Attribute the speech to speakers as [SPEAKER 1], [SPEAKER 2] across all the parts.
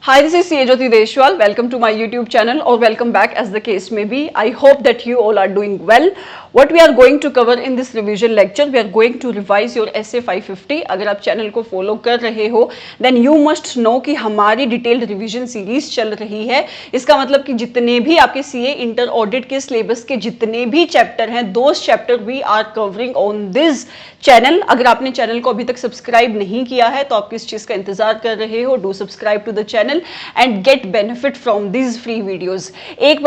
[SPEAKER 1] Hi, this is CA Jyoti Deshwal. Welcome to my YouTube channel or welcome back as the case may be. I hope that you all are doing well. What we are going to cover in this revision lecture, we are going to revise your SA 550. अगर आप channel को follow कर रहे हो then you must know कि हमारी detailed revision series चल रही है। इसका मतलब कि जितने भी आपके CA इंटर ऑडिट के सिलेबस के जितने भी चैप्टर हैं, those chapter we are covering on this channel. अगर आपने चैनल को अभी तक सब्सक्राइब नहीं किया है तो आप किस चीज का इंतजार कर रहे हो? Do subscribe to the channel and get benefit from this free videos. एक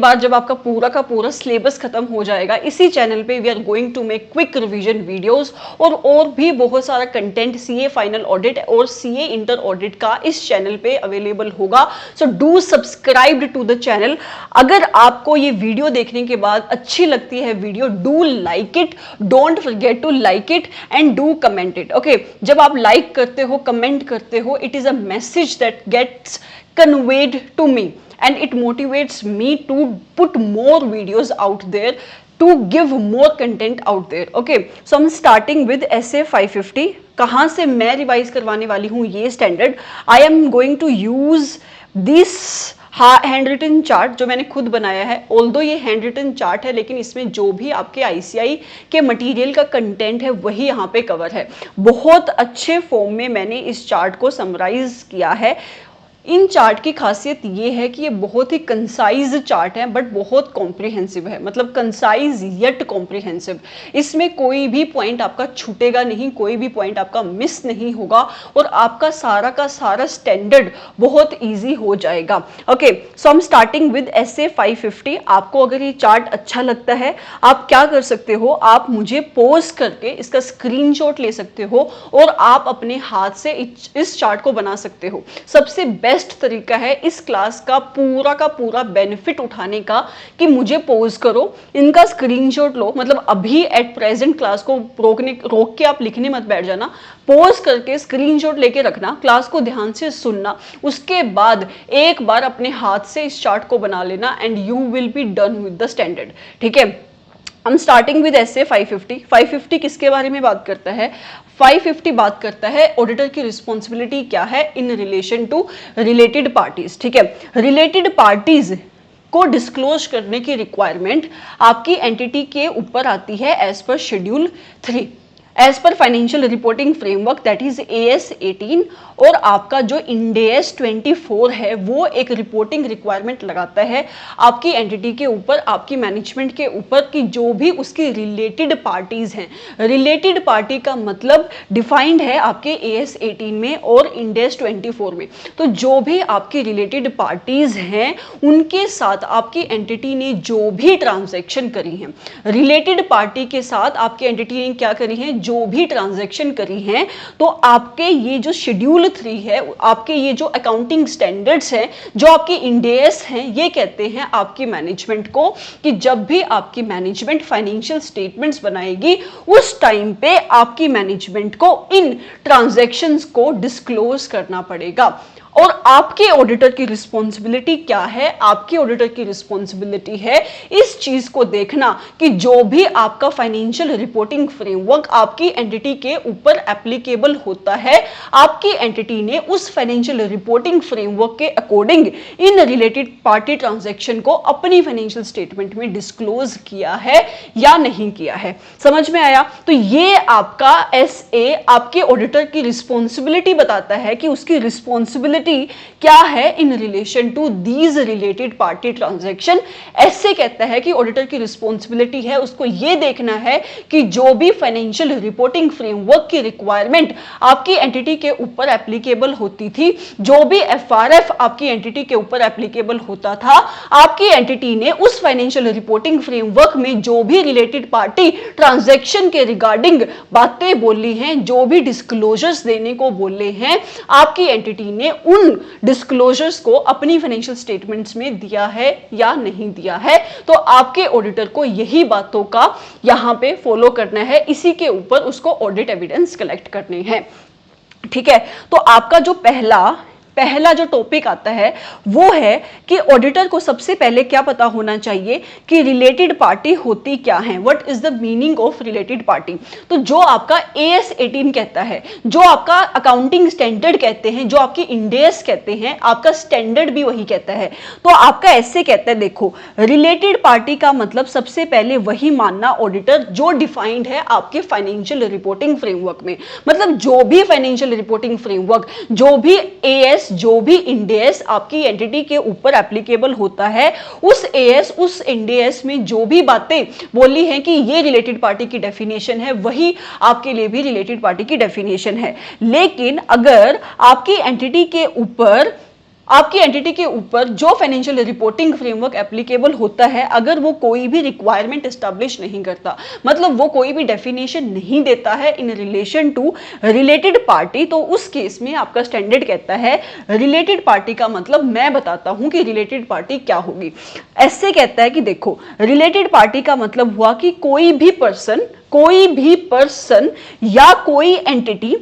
[SPEAKER 1] बार जब आपका पूरा का पूरा सिलेबस खत्म हो जाएगा, इसी चैनल पे we are going to make quick revision videos और भी बहुत सारा कंटेंट CA फाइनल ऑडिट और CA इंटर ऑडिट का इस चैनल पे अवेलेबल होगा। So do subscribe to the channel. अगर आपको ये वीडियो देखने के बाद अच्छी लगती है video, do like it, don't forget to like it and do comment it. Okay, जब आप लाइक करते हो, कमेंट करते हो, it is a message that gets conveyed to me and it motivates me to put more videos out there, to give more content out there. Okay, so I'm starting with SA 550. कहाँ से मैं revise करवाने वाली हूँ ये standard? I am going to use this hand written chart जो मैंने खुद बनाया है। ऑल्दो ये हैंड रिटन चार्ट है, लेकिन इसमें जो भी आपके ICI के मटेरियल का कंटेंट है वही यहाँ पे कवर है। बहुत अच्छे फॉर्म में मैंने इस चार्ट को समराइज किया है। इन चार्ट की खासियत ये है कि ये बहुत ही कंसाइज चार्ट है बट बहुत कॉम्प्रिहेंसिव है, मतलब कंसाइज येट कॉम्प्रिहेंसिव। इसमें कोई भी पॉइंट आपका छूटेगा नहीं, कोई भी पॉइंट आपका मिस नहीं होगा और आपका सारा का सारा स्टैंडर्ड बहुत इजी हो जाएगा। ओके, सो हम स्टार्टिंग विद SA 550। आपको अगर ये चार्ट अच्छा लगता है, आप क्या कर सकते हो, आप मुझे पॉज करके इसका स्क्रीनशॉट ले सकते हो और आप अपने हाथ से इस चार्ट को बना सकते हो। सबसे बेस्ट तरीका है इस क्लास का पूरा बेनिफिट उठाने का कि मुझे पॉज करो, इनका स्क्रीनशॉट लो। मतलब अभी एट प्रेजेंट क्लास को रोक के आप लिखने मत बैठ जाना, पॉज करके स्क्रीनशॉट लेके रखना, क्लास को ध्यान से सुनना, उसके बाद एक बार अपने हाथ से इस चार्ट को बना लेना and you will be done with the standard. ठीक है, हम स्टार्टिंग विद SA 550। 550 किसके बारे में बात करता है? 550 बात करता है ऑडिटर की रिस्पॉन्सिबिलिटी क्या है in relation to related parties. ठीक है, रिलेटेड पार्टीज को डिस्क्लोज करने की रिक्वायरमेंट आपकी एंटिटी के ऊपर आती है as per schedule 3, as per financial reporting framework that is AS 18। और आपका जो इंड AS 24 है वो एक रिपोर्टिंग रिक्वायरमेंट लगाता है आपकी एंटिटी के ऊपर, आपकी मैनेजमेंट के ऊपर, कि जो भी उसकी रिलेटेड पार्टीज हैं। रिलेटेड पार्टी का मतलब डिफाइंड है आपके AS 18 में और इंड AS 24 में। तो जो भी आपकी रिलेटेड पार्टीज हैं उनके साथ आपकी एंटिटी ने जो भी ट्रांजैक्शन करी हैं, रिलेटेड पार्टी के साथ आपकी एंटिटी ने क्या करी है, जो भी ट्रांजैक्शन करी हैं, तो आपके ये जो शेड्यूल 3 है, आपके ये जो अकाउंटिंग स्टैंडर्ड्स हैं, जो आपके इंड AS हैं, ये कहते हैं आपकी मैनेजमेंट को कि जब भी आपकी मैनेजमेंट फाइनेंशियल स्टेटमेंट्स बनाएगी उस टाइम पे आपकी मैनेजमेंट को इन ट्रांजैक्शंस को डिस्क्लोज करना पड़ेगा। और आपके ऑडिटर की रिस्पॉन्सिबिलिटी क्या है? आपकी ऑडिटर की रिस्पॉन्सिबिलिटी है इस चीज को देखना कि जो भी आपका फाइनेंशियल रिपोर्टिंग फ्रेमवर्क आपकी एंटिटी के ऊपर एप्लीकेबल होता है, आपकी एंटिटी ने उस फाइनेंशियल रिपोर्टिंग फ्रेमवर्क के according in related party transaction को अपनी फाइनेंशियल स्टेटमेंट में डिस्क्लोज किया है या नहीं किया है। समझ में आया? तो ये आपका SA आपके ऑडिटर की रिस्पॉन्सिबिलिटी बताता है कि उसकी रिस्पॉन्सिबिलिटी क्या है in relation to these related party transaction. ऐसे कहता है कि ऑडिटर की रिस्पॉन्सिबिलिटी है उसको यह देखना है कि जो भी फाइनेंशियल रिपोर्टिंग फ्रेमवर्क की रिक्वायरमेंट आपकी एंटिटी के ऊपर एप्लीकेबल होती थी, जो भी FRF आपकी एंटिटी के ऊपर एप्लीकेबल होता था, आपकी एंटिटी ने उस फाइनेंशियल रिपोर्टिंग फ्रेमवर्क में जो भी रिलेटेड पार्टी ट्रांजैक्शन के रिगार्डिंग बातें बोली हैं, जो भी डिस्क्लोजर्स देने को बोले हैं, आपकी एंटिटी ने उन डिस्क्लोजर्स को अपनी फाइनेंशियल स्टेटमेंट्स में दिया है या नहीं दिया है। तो आपके ऑडिटर को यही बातों का यहां पे फॉलो करना है, इसी के ऊपर उसको ऑडिट एविडेंस कलेक्ट करने हैं। ठीक है, तो आपका जो पहला पहला जो टॉपिक आता है वो है कि ऑडिटर को सबसे पहले क्या पता होना चाहिए कि रिलेटेड पार्टी होती क्या है, what is the meaning of related party. तो जो आपका AS 18 कहता है, जो आपका अकाउंटिंग स्टैंडर्ड कहते हैं, जो आपके इंड AS कहते हैं, आपका स्टैंडर्ड भी वही कहता है। तो आपका ऐसे कहता है, देखो रिलेटेड पार्टी का मतलब सबसे पहले वही मानना ऑडिटर जो डिफाइंड है आपके फाइनेंशियल रिपोर्टिंग फ्रेमवर्क में। मतलब जो भी फाइनेंशियल रिपोर्टिंग फ्रेमवर्क, जो भी AS, जो भी इंड AS आपकी एंटिटी के ऊपर एप्लीकेबल होता है, उस AS उस इंड AS में जो भी बातें बोली हैं कि ये रिलेटेड पार्टी की डेफिनेशन है, वही आपके लिए भी रिलेटेड पार्टी की डेफिनेशन है। लेकिन अगर आपकी एंटिटी के ऊपर जो फाइनेंशियल रिपोर्टिंग फ्रेमवर्क एप्लीकेबल होता है, अगर वो कोई भी रिक्वायरमेंट एस्टैब्लिश नहीं करता, मतलब वो कोई भी डेफिनेशन नहीं देता है in relation to related party, तो उस केस में आपका स्टैंडर्ड कहता है रिलेटेड पार्टी का मतलब मैं बताता हूं कि रिलेटेड पार्टी क्या होगी। ऐसे कहता है कि देखो रिलेटेड पार्टी का मतलब हुआ कि कोई भी पर्सन या कोई एंटिटी,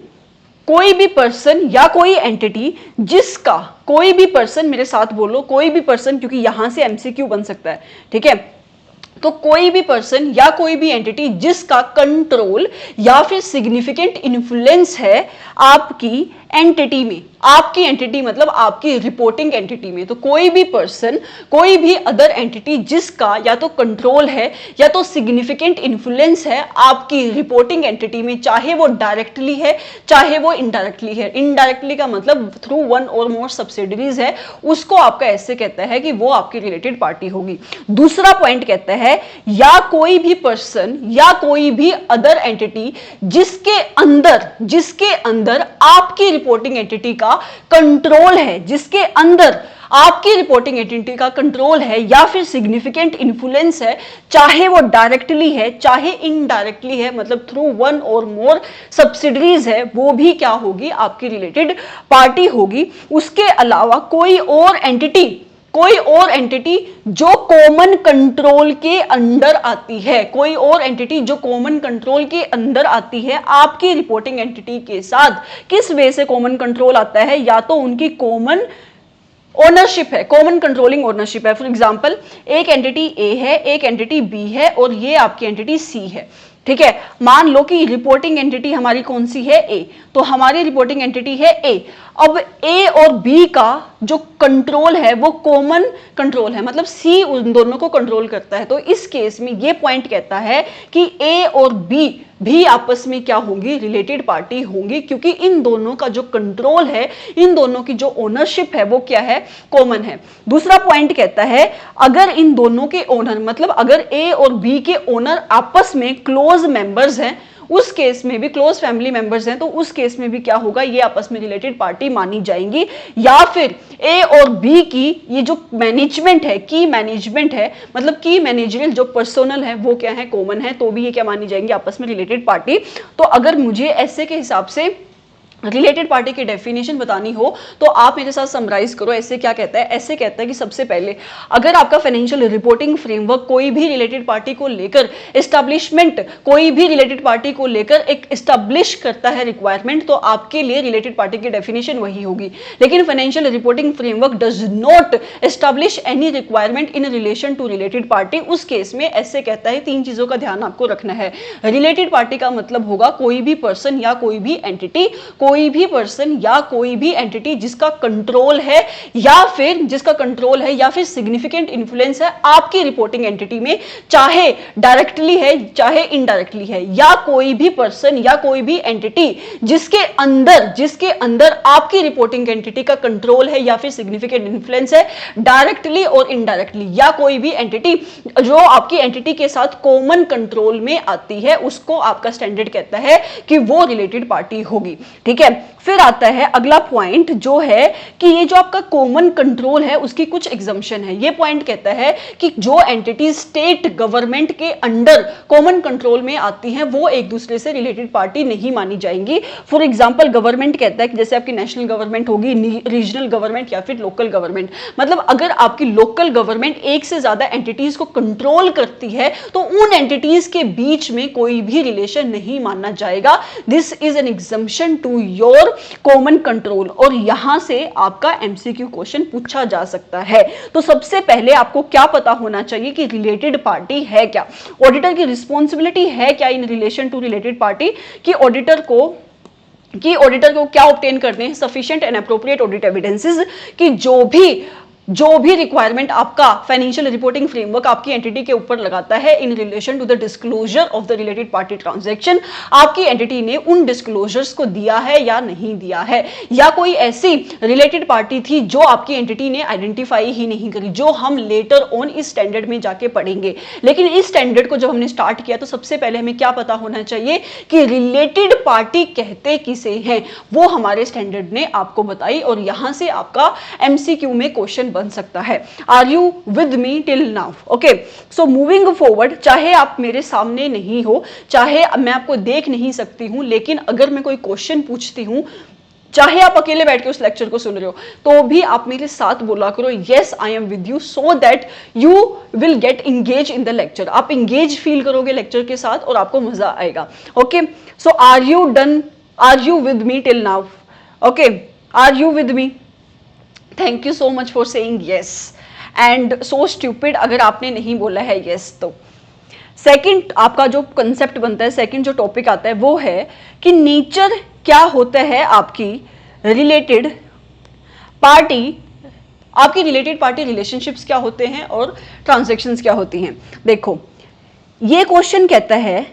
[SPEAKER 1] कोई भी पर्सन या कोई एंटिटी जिसका, कोई भी पर्सन, मेरे साथ बोलो कोई भी पर्सन, क्योंकि यहां से MCQ बन सकता है, ठीक है। तो कोई भी पर्सन या कोई भी एंटिटी जिसका कंट्रोल या फिर सिग्निफिकेंट इन्फ्लुएंस है आपकी एंटिटी में, आपकी एंटिटी मतलब आपकी रिपोर्टिंग एंटिटी में। तो कोई भी पर्सन, कोई भी अदर एंटिटी जिसका या तो कंट्रोल है या तो सिग्निफिकेंट इन्फ्लुएंस है आपकी रिपोर्टिंग एंटिटी में, चाहे वो डायरेक्टली है चाहे वो इनडायरेक्टली है। इनडायरेक्टली का मतलब थ्रू वन और मोर सब्सिडरीज है, उसको आपका ऐसे कहता है कि वो आपकी रिलेटेड पार्टी होगी। दूसरा पॉइंट कहता है या कोई भी पर्सन या कोई भी अदर एंटिटी जिसके अंदर आपकी रिपोर्टिंग एंटिटी का कंट्रोल है, जिसके अंदर आपकी रिपोर्टिंग एंटिटी का कंट्रोल है या फिर सिग्निफिकेंट इन्फ्लुएंस है, चाहे वो डायरेक्टली है चाहे इनडायरेक्टली है, मतलब थ्रू वन और मोर सब्सिडरीज है, वो भी क्या होगी आपकी रिलेटेड पार्टी होगी। उसके अलावा कोई और एंटिटी जो कॉमन कंट्रोल के अंडर आती है, कोई और एंटिटी जो कॉमन कंट्रोल के अंदर आती है आपकी रिपोर्टिंग एंटिटी के साथ। किस वे से कॉमन कंट्रोल आता है, या तो उनकी कॉमन ओनरशिप है, कॉमन कंट्रोलिंग ओनरशिप है। फॉर एग्जांपल एक एंटिटी A है, एक एंटिटी B है और ये आपकी एंटिटी C है, ठीक है। मान लो कि रिपोर्टिंग एंटिटी हमारी कौन सी है, A, तो हमारी रिपोर्टिंग एंटिटी है A। अब A और B का जो कंट्रोल है वो कॉमन कंट्रोल है, मतलब C उन दोनों को कंट्रोल करता है। तो इस केस में ये पॉइंट कहता है कि A और B भी आपस में क्या होंगी, रिलेटेड पार्टी होंगी, क्योंकि इन दोनों का जो कंट्रोल है, इन दोनों की जो ओनरशिप है वो क्या है, कॉमन है। दूसरा पॉइंट कहता है अगर इन दोनों के ओनर, मतलब अगर A और B के ओनर आपस में क्लोज मेंबर्स हैं, उस केस में भी क्लोज फैमिली मेंबर्स हैं, तो उस केस में भी क्या होगा, ये आपस में रिलेटेड पार्टी मानी जाएंगी। या फिर A और B की ये जो मैनेजमेंट है, की मैनेजमेंट है, मतलब की मैनेजरियल जो पर्सनल है वो क्या है, कॉमन है, तो भी ये क्या मानी जाएंगी, आपस में रिलेटेड पार्टी। तो अगर मुझे ऐसे के हिसाब से रिलेटेड पार्टी की डेफिनेशन बतानी हो तो आप मेरे साथ समराइज करो। ऐसे क्या कहता है, ऐसे कहता है कि सबसे पहले अगर आपका फाइनेंशियल रिपोर्टिंग फ्रेमवर्क कोई भी रिलेटेड पार्टी को लेकर एस्टैब्लिशमेंट, कोई भी रिलेटेड पार्टी को लेकर एक एस्टैब्लिश करता है रिक्वायरमेंट, तो आपके लिए रिलेटेड पार्टी की डेफिनेशन वही होगी। लेकिन financial reporting framework does not establish any requirement in relation to related party, उस केस में ऐसे कहता है, तीन चीजों का ध्यान आपको रखना है। रिलेटेड पार्टी का मतलब होगा कोई भी पर्सन या कोई भी एंटिटी, कोई भी पर्सन या कोई भी एंटिटी जिसका कंट्रोल है या फिर सिग्निफिकेंट इन्फ्लुएंस है आपकी रिपोर्टिंग एंटिटी में, चाहे डायरेक्टली है चाहे इनडायरेक्टली है, या कोई भी पर्सन या कोई भी एंटिटी जिसके अंदर आपकी रिपोर्टिंग एंटिटी का कंट्रोल है या फिर सिग्निफिकेंट इन्फ्लुएंस है डायरेक्टली और इनडायरेक्टली, या कोई भी एंटिटी जो आपकी एंटिटी के साथ कॉमन कंट्रोल में आती है, उसको आपका स्टैंडर्ड कहता है कि वो रिलेटेड पार्टी होगी, ठीक है। फिर आता है अगला पॉइंट जो है कि ये जो आपका कॉमन कंट्रोल है उसकी कुछ एग्जम्पशन है। ये पॉइंट कहता है कि जो एंटिटी स्टेट गवर्नमेंट के अंडर कॉमन कंट्रोल में आती हैं वो एक दूसरे से रिलेटेड पार्टी नहीं मानी जाएंगी। फॉर एग्जांपल गवर्नमेंट कहता है कि जैसे आपकी नेशनल गवर्नमेंट होगी, रीजनल गवर्नमेंट या फिर लोकल गवर्नमेंट, मतलब अगर आपकी लोकल गवर्नमेंट एक से ज्यादा एंटिटीज को कंट्रोल करती है तो उन एंटिटीज के बीच में कोई भी रिलेशन नहीं माना जाएगा। This is an exemption to your common control. Rule, और यहां से आपका एमसीक्यू क्वेश्चन पूछा जा सकता है। तो सबसे पहले आपको क्या पता होना चाहिए कि रिलेटेड पार्टी है क्या, ऑडिटर की रिस्पॉन्सिबिलिटी है क्या in relation to related party, कि ऑडिटर को क्या ऑब्टेन करने हैं, sufficient and appropriate audit evidences, कि जो भी रिक्वायरमेंट आपका फाइनेंशियल रिपोर्टिंग फ्रेमवर्क आपकी एंटिटी के ऊपर लगाता है in relation to the disclosure of the related party transaction, आपकी एंटिटी ने उन डिस्क्लोजर्स को दिया है या नहीं दिया है, या कोई ऐसी रिलेटेड पार्टी थी जो आपकी एंटिटी ने आइडेंटिफाई ही नहीं करी, जो हम लेटर ऑन इस स्टैंडर्ड में जाके पढ़ेंगे। लेकिन इस स्टैंडर्ड को जब हमने स्टार्ट किया तो सबसे पहले हमें क्या पता होना चाहिए कि रिलेटेड पार्टी कहते किसे हैं, वो हमारे स्टैंडर्ड ने आपको बताई, और यहां से आपका एमसीक्यू में क्वेश्चन बन सकता है। Are you with me till now? Okay, so moving forward, चाहे आप मेरे सामने नहीं हो, चाहे मैं आपको देख नहीं सकती हूं, लेकिन अगर मैं कोई क्वेश्चन पूछती हूं, चाहे आप अकेले बैठ के उस लेक्चर को सुन रहे हो, तो भी आप मेरे साथ बोला करो yes I am with you, so that you will get engage in the lecture. आप इंगेज फील करोगे लेक्चर के साथ और आपको मजा आएगा। Okay, so are you done? Are you with me till now? Okay, are you with me? Thank you so much for saying yes and so stupid अगर आपने नहीं बोला है यस। तो सेकंड आपका जो कंसेप्ट बनता है, सेकंड जो टॉपिक आता है वो है कि नेचर क्या होता है आपकी रिलेटेड पार्टी, आपकी रिलेटेड पार्टी रिलेशनशिप्स क्या होते हैं और ट्रांजैक्शंस क्या होती हैं। देखो ये क्वेश्चन कहता है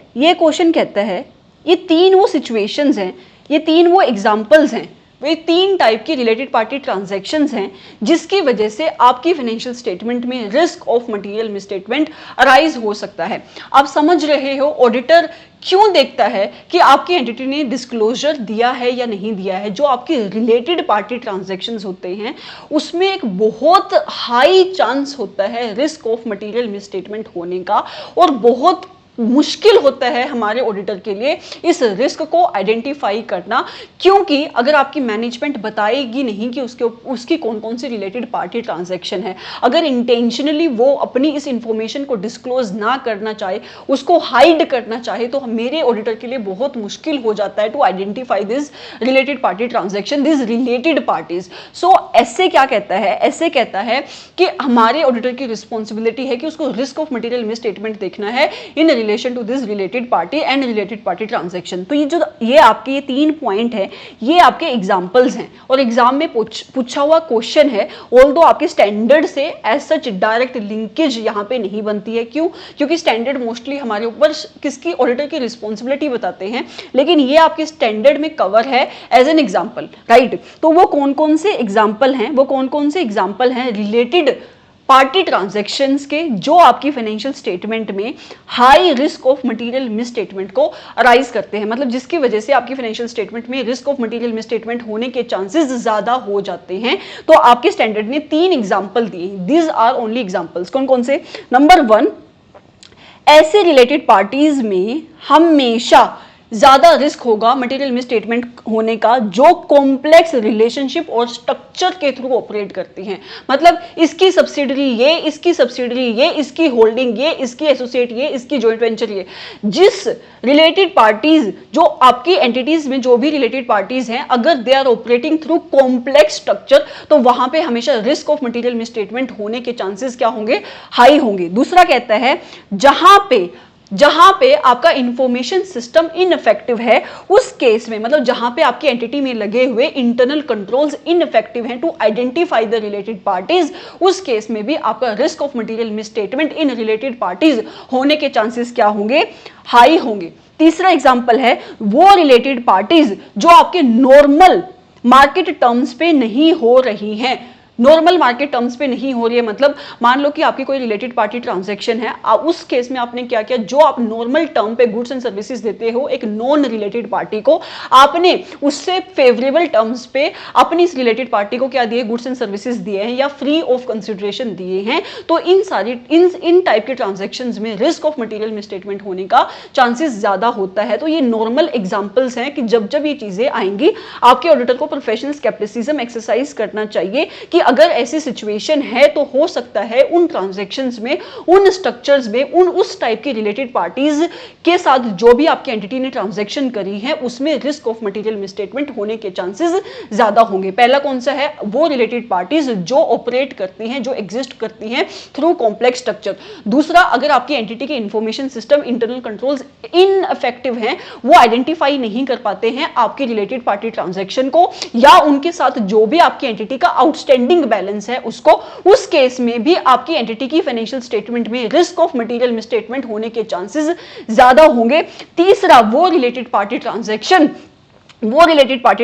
[SPEAKER 1] ये तीन वो सिचुएशंस हैं, ये तीन वो एग्जांपल्स हैं, वे तीन टाइप की रिलेटेड पार्टी ट्रांजैक्शंस हैं जिसकी वजह से आपकी फाइनेंशियल स्टेटमेंट में risk of material misstatement arise हो सकता है। आप समझ रहे हो ऑडिटर क्यों देखता है कि आपकी एंटिटी ने डिस्क्लोजर दिया है या नहीं दिया है। जो आपके रिलेटेड पार्टी ट्रांजैक्शंस होते हैं उसमें एक बहुत हाई चांस होता है रिस्क ऑफ मटेरियल मिसस्टेटमेंट होने का, और बहुत मुश्किल होता है हमारे ऑडिटर के लिए इस रिस्क को आइडेंटिफाई करना, क्योंकि अगर आपकी मैनेजमेंट बताएगी नहीं कि उसकी कौन कौन सी रिलेटेड पार्टी ट्रांजैक्शन है, अगर इंटेंशनली वो अपनी इस इंफॉर्मेशन को डिस्क्लोज ना करना चाहे, उसको हाइड करना चाहे, तो मेरे ऑडिटर के लिए बहुत मुश्किल हो जाता है to identify this related party transaction, this related parties. So ऐसे क्या कहता है, ऐसे कहता है कि हमारे ऑडिटर की रिस्पॉन्सिबिलिटी है कि उसको रिस्क ऑफ मटेरियल मिसस्टेटमेंट देखना है in relation to this related party and related party transaction. तो ये आपके ये तीन पॉइंट है, ये आपके एग्जांपल्स हैं और एग्जाम में पूछा हुआ क्वेश्चन है। ऑल्दो आपके स्टैंडर्ड से एज सच डायरेक्ट लिंकेज यहां पे नहीं बनती है। क्यों? क्योंकि स्टैंडर्ड मोस्टली हमारे ऊपर किसकी, ऑडिटर की रिस्पॉन्सिबिलिटी बताते हैं, लेकिन ये आपके स्टैंडर्ड में कवर है एज एन एग्जाम्पल, राइट। तो वो कौन कौन से एग्जाम्पल हैं, रिलेटेड पार्टी ट्रांजैक्शंस के जो आपकी फाइनेंशियल स्टेटमेंट में high risk of material misstatement को अराइज करते हैं, मतलब जिसकी वजह से आपकी फाइनेंशियल स्टेटमेंट में रिस्क ऑफ मटेरियल मिसस्टेटमेंट होने के चांसेस ज्यादा हो जाते हैं। तो आपके स्टैंडर्ड ने तीन एग्जांपल दिए, दीज आर ओनली एग्जांपल्स। कौन कौन से? नंबर 1, ऐसे रिलेटेड पार्टीज में हमेशा ज्यादा रिस्क होगा मटेरियल मिसस्टेटमेंट होने का जो कॉम्प्लेक्स रिलेशनशिप और स्ट्रक्चर के थ्रू ऑपरेट करती हैं। मतलब इसकी सब्सिडरी ये, इसकी सब्सिडरी ये, इसकी होल्डिंग ये, इसकी एसोसिएट ये, इसकी जॉइंट वेंचर ये। जिस रिलेटेड पार्टीज, जो आपकी एंटिटीज में जो भी रिलेटेड पार्टीज हैं, अगर they are operating through complex structure, तो वहां पे हमेशा रिस्क ऑफ मटेरियल मिसस्टेटमेंट होने के चांसेस क्या होंगे? हाई होंगे। दूसरा कहता है जहां पे आपका इंफॉर्मेशन सिस्टम इनइफेक्टिव है, उस केस में, मतलब जहां पे आपकी एंटिटी में लगे हुए इंटरनल कंट्रोल्स इनइफेक्टिव हैं to identify the related parties, उस केस में भी आपका risk of material misstatement in related parties होने के चांसेस क्या होंगे? हाई होंगे। तीसरा एग्जांपल है वो रिलेटेड पार्टीज जो आपके नॉर्मल मार्केट टर्म्स पे नहीं हो रही हैं। नॉर्मल मार्केट टर्म्स पे नहीं हो रही है, मतलब मान लो कि आपकी कोई रिलेटेड पार्टी ट्रांजैक्शन है, उस केस में आपने क्या किया, जो आप नॉर्मल टर्म पे गुड्स एंड सर्विसेज देते हो एक नॉन रिलेटेड पार्टी को, आपने उससे फेवरेबल टर्म्स पे अपनी इस रिलेटेड पार्टी को क्या दिए? गुड्स एंड सर्विसेज दिए हैं या फ्री ऑफ कंसिडरेशन दिए हैं। तो इन टाइप के ट्रांजैक्शंस में रिस्क ऑफ मटेरियल मिसस्टेटमेंट होने का चांसेस ज्यादा होता है। तो ये नॉर्मल एग्जांपल्स हैं कि जब जब ये चीजें आएंगी आपके ऑडिटर को प्रोफेशनल स्केप्टिसिज्म एक्सरसाइज करना चाहिए कि अगर ऐसी सिचुएशन है तो हो सकता है उन ट्रांजैक्शंस में, उन स्ट्रक्चर्स में, उस टाइप की रिलेटेड पार्टीज के साथ जो भी आपकी एंटिटी ने ट्रांजैक्शन करी है उसमें रिस्क ऑफ मटेरियल मिसस्टेटमेंट होने के चांसेस ज्यादा होंगे। पहला कौन सा है? वो रिलेटेड पार्टीज जो ऑपरेट करती हैं, जो एग्जिस्ट करती हैं थ्रू कॉम्प्लेक्स स्ट्रक्चर। दूसरा, अगर आपकी एंटिटी के information system, internal controls ineffective हैं, वो आइडेंटिफाई नहीं कर पाते हैं आपकी रिलेटेड पार्टी ट्रांजैक्शन को, या उनके साथ जो भी आपकी एंटिटी का आउटस्टैंडिंग बैलेंस है उसको, उस केस में भी आपकी एंटिटी की फाइनेंशियल स्टेटमेंट में रिस्क ऑफ मटेरियल मिसस्टेटमेंट होने के चांसेस ज्यादा होंगे। तीसरा, वो रिलेटेड पार्टी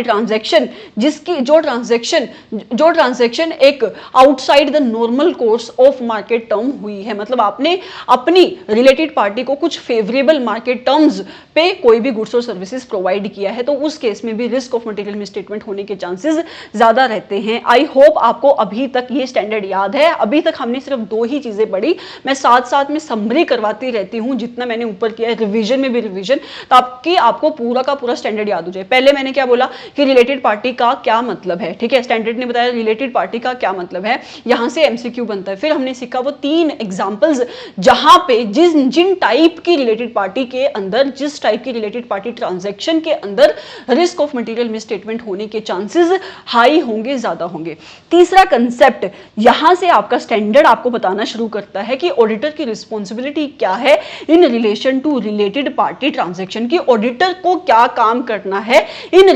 [SPEAKER 1] ट्रांजैक्शन जिसकी जो ट्रांजैक्शन एक outside the normal course of market term हुई है, मतलब आपने अपनी रिलेटेड पार्टी को कुछ फेवरेबल मार्केट टर्म्स पे कोई भी गुड्स और सर्विसेज प्रोवाइड किया है, तो उस केस में भी रिस्क ऑफ मटेरियल मिसस्टेटमेंट होने के चांसेस ज्यादा रहते हैं। आई होप आपको अभी तक ये स्टैंडर्ड याद है। अभी तक हमने सिर्फ 2 ही चीजें पढ़ी, मैं साथ साथ में समरी करवाती रहती हूँ, जितना मैंने ऊपर किया है रिवीजन में भी रिवीजन, ताकि आपको पूरा का पूरा स्टैंडर्ड याद हो जाए। पहले मैंने क्या बोला कि रिलेटेड पार्टी का क्या मतलब है, ठीक है, स्टैंडर्ड ने बताया रिलेटेड पार्टी का क्या मतलब है, यहां से एमसीक्यू बनता है। फिर हमने सीखा वो 3 एग्जांपल्स जहां पे जिन टाइप की रिलेटेड पार्टी के अंदर, जिस टाइप की रिलेटेड पार्टी ट्रांजैक्शन के अंदर रिस्क ऑफ मटेरियल मिसस्टेटमेंट होने के चांसेस हाई होंगे, ज्यादा होंगे। तीसरा कंसेप्ट, यहां से आपका स्टैंडर्ड आपको बताना शुरू करता है कि ऑडिटर की रिस्पॉन्सिबिलिटी क्या है in relation to related party transaction, की ऑडिटर को क्या काम करना है in